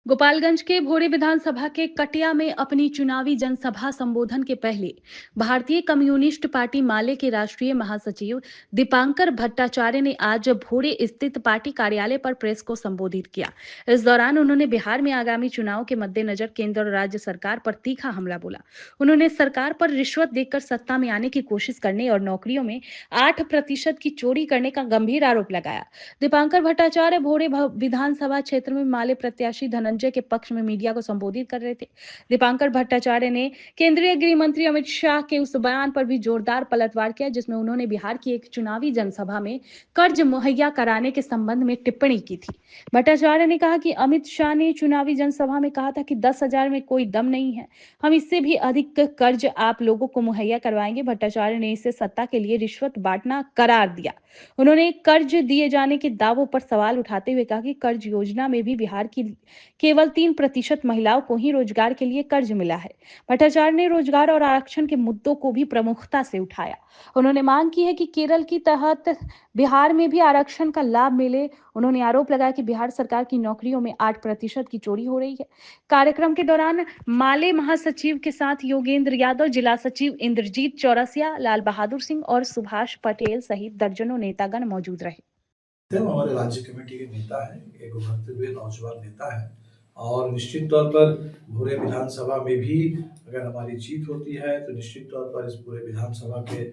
गोपालगंज के भोरे विधानसभा के कटिया में अपनी चुनावी जनसभा संबोधन के पहले भारतीय कम्युनिस्ट पार्टी माले के राष्ट्रीय महासचिव दीपांकर भट्टाचार्य ने आज भोरे स्थित पार्टी कार्यालय पर प्रेस को संबोधित किया। इस दौरान उन्होंने बिहार में आगामी चुनाव के मद्देनजर केंद्र और राज्य सरकार पर तीखा हमला बोला। उन्होंने सरकार पर रिश्वत देकर सत्ता में आने की कोशिश करने और नौकरियों में 8% की चोरी करने का गंभीर आरोप लगाया। दीपांकर भट्टाचार्य भोरे विधानसभा क्षेत्र में माले प्रत्याशी धनंजय के पक्ष में मीडिया को संबोधित कर रहे थे। दीपांकर भट्टाचार्य ने केंद्रीय गृह मंत्री अमित शाह के उस बयान पर भी जोरदार पलटवार किया जिसमें उन्होंने बिहार की एक चुनावी जनसभा में कर्ज मुहैया कराने के संबंध में टिप्पणी की थी। भट्टाचार्य ने कहा कि अमित शाह ने चुनावी जनसभा में कहा था कि 10,000 में कोई दम नहीं है, हम इससे भी अधिक कर्ज आप लोगों को मुहैया करवाएंगे। भट्टाचार्य ने इसे सत्ता के लिए रिश्वत बांटना करार दिया। उन्होंने कर्ज दिए जाने के दावों पर सवाल उठाते हुए कहा कि कर्ज योजना में भी बिहार की केवल 3% महिलाओं को ही रोजगार के लिए कर्ज मिला है। भट्टाचार्य ने रोजगार और आरक्षण के मुद्दों को भी प्रमुखता से उठाया। उन्होंने मांग की है कि केरल की तहत बिहार में भी आरक्षण का लाभ मिले। उन्होंने आरोप लगाया कि बिहार सरकार की नौकरियों में 8% की चोरी हो रही है। कार्यक्रम के दौरान माले महासचिव के साथ योगेंद्र यादव, जिला सचिव इंद्रजीत चौरसिया, लाल बहादुर सिंह और सुभाष पटेल सहित दर्जनों नेतागण मौजूद रहे। हमारे राज्य कमेटी के नेता है, एक उभरते हुए नौजवान नेता है और निश्चित तौर पर भोरे विधानसभा में भी अगर हमारी जीत होती है तो निश्चित तौर पर इस पूरे विधानसभा के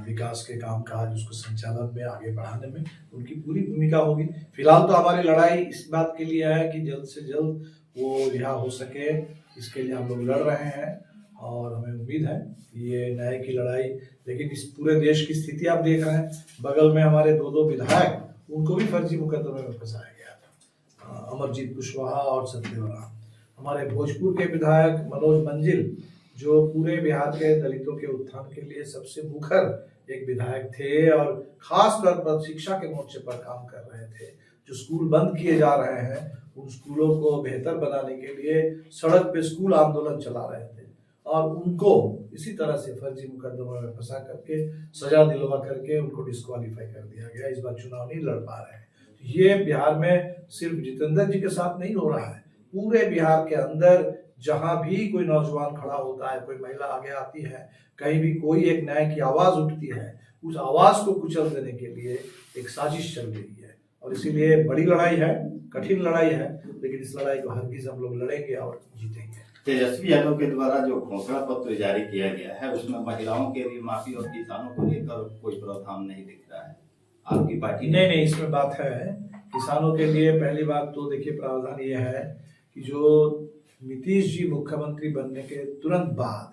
विकास के कामकाज उसको संचालन में आगे बढ़ाने में उनकी पूरी भूमिका होगी। फिलहाल तो हमारी लड़ाई इस बात के लिए है कि जल्द से जल्द वो रिहा हो सके, इसके लिए हम लोग लड़ रहे हैं और हमें उम्मीद है कि ये न्याय की लड़ाई। लेकिन इस पूरे देश की स्थिति आप देख रहे हैं, बगल में हमारे दो विधायक, उनको भी फर्जी मुकदमे में फंसाया गया था, अमरजीत कुशवाहा और सत्यदेव राम। हमारे भोजपुर के विधायक मनोज मंजिल, जो पूरे बिहार के दलितों के उत्थान के लिए सबसे मुखर एक विधायक थे और खास तौर पर शिक्षा के मोर्चे पर काम कर रहे थे। जो स्कूल बंद किए जा रहे हैं उन स्कूलों को बेहतर बनाने के लिए सड़क पे स्कूल आंदोलन चला रहे थे और उनको इसी तरह से फर्जी मुकदमों में फंसा करके सजा दिलवा करके उनको डिस्क्वालीफाई कर दिया गया। इस बार चुनाव नहीं लड़ पा रहे हैं। ये बिहार में सिर्फ जितेंद्र जी के साथ नहीं हो रहा है, पूरे बिहार के अंदर जहां भी कोई नौजवान खड़ा होता है, कोई महिला आगे आती है, कहीं भी कोई एक न्याय की आवाज उठती है, उस आवाज को कुचल देने के लिए एक साजिश चल रही है और इसीलिए बड़ी लड़ाई है, कठिन लड़ाई है, लेकिन इस लड़ाई को हरगिज हम लोग लड़ेंगे और जीतेंगे। तेजस्वी यादव के द्वारा जो घोषणा पत्र जारी किया गया है उसमें महिलाओं के ऋण माफी और किसानों को लेकर कोई प्रावधान नहीं दिख रहा है। आपकी पार्टी नहीं, इसमें बात है किसानों के लिए। पहली बात तो देखिए, प्रावधान ये है कि जो नीतीश जी मुख्यमंत्री बनने के तुरंत बाद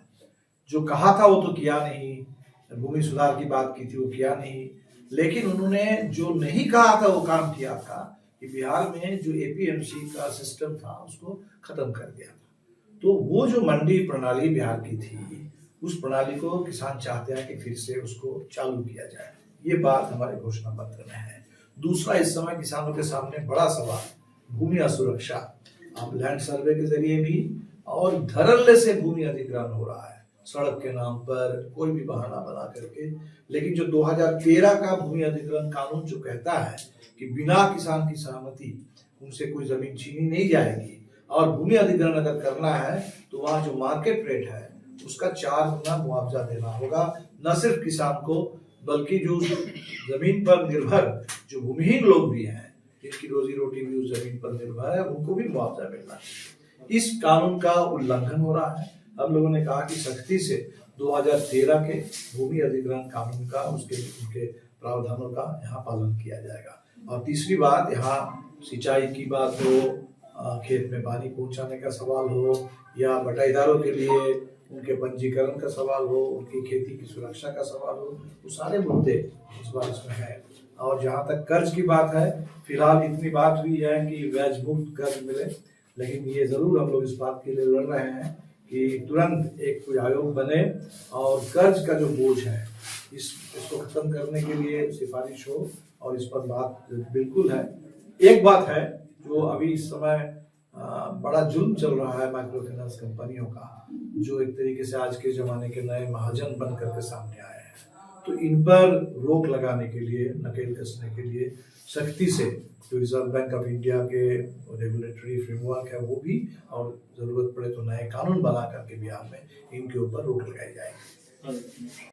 जो कहा था वो तो किया नहीं, भूमि सुधार की बात की थी वो किया नहीं, लेकिन उन्होंने जो नहीं कहा था वो काम किया था कि बिहार में जो एपीएमसी का सिस्टम था उसको खत्म कर दिया था। तो वो जो मंडी प्रणाली बिहार की थी उस प्रणाली को किसान चाहते हैं कि फिर से उसको चालू किया जाए, ये बात हमारे घोषणा पत्र में है। दूसरा, इस समय किसानों के सामने बड़ा सवाल भूमि असुरक्षा, अब लैंड सर्वे के जरिए भी और धड़ल्ले से भूमि अधिग्रहण हो रहा है सड़क के नाम पर, कोई भी बहाना बना करके। लेकिन जो 2013 का भूमि अधिग्रहण कानून जो कहता है कि बिना किसान की सहमति उनसे कोई जमीन छीनी नहीं जाएगी और भूमि अधिग्रहण अगर करना है तो वहाँ जो मार्केट रेट है उसका 4 गुना मुआवजा देना होगा, न सिर्फ किसान को बल्कि जो जमीन पर निर्भर जो भूमिहीन लोग भी हैं, जिनकी रोजी रोटी भी उस जमीन पर निर्भर है, उनको भी मुआवजा मिलना चाहिए। इस कानून का उल्लंघन हो रहा है। हम लोगों ने कहा कि सख्ती से 2013 के भूमि अधिग्रहण कानून का उनके प्रावधानों का यहाँ पालन किया जाएगा। और तीसरी बात, यहाँ सिंचाई की बात हो, खेत में पानी पहुंचाने का सवाल हो या बटाईदारों के लिए उनके पंजीकरण का सवाल हो, उनकी खेती की सुरक्षा का सवाल हो, वो सारे मुद्दे इस बार इसमें है। और जहाँ तक कर्ज की बात है, फिलहाल इतनी बात हुई है कि ब्याज मुक्त कर्ज मिले, लेकिन ये जरूर हम लोग इस बात के लिए लड़ रहे हैं कि तुरंत एक कोई आयोग बने और कर्ज का जो बोझ है इसको खत्म करने के लिए सिफारिश हो और इस पर बात बिल्कुल है। एक बात है जो अभी इस समय बड़ा जुल्म चल रहा है माइक्रो फाइनेंस कंपनियों का, जो एक तरीके से आज के ज़माने के नए महाजन बन करके सामने आए हैं। तो इन पर रोक लगाने के लिए, नकेल कसने के लिए सख्ती से जो रिजर्व बैंक ऑफ इंडिया के रेगुलेटरी फ्रेमवर्क है वो भी, और ज़रूरत पड़े तो नए कानून बना करके बिहार में इनके ऊपर रोक लगाई जाएगी।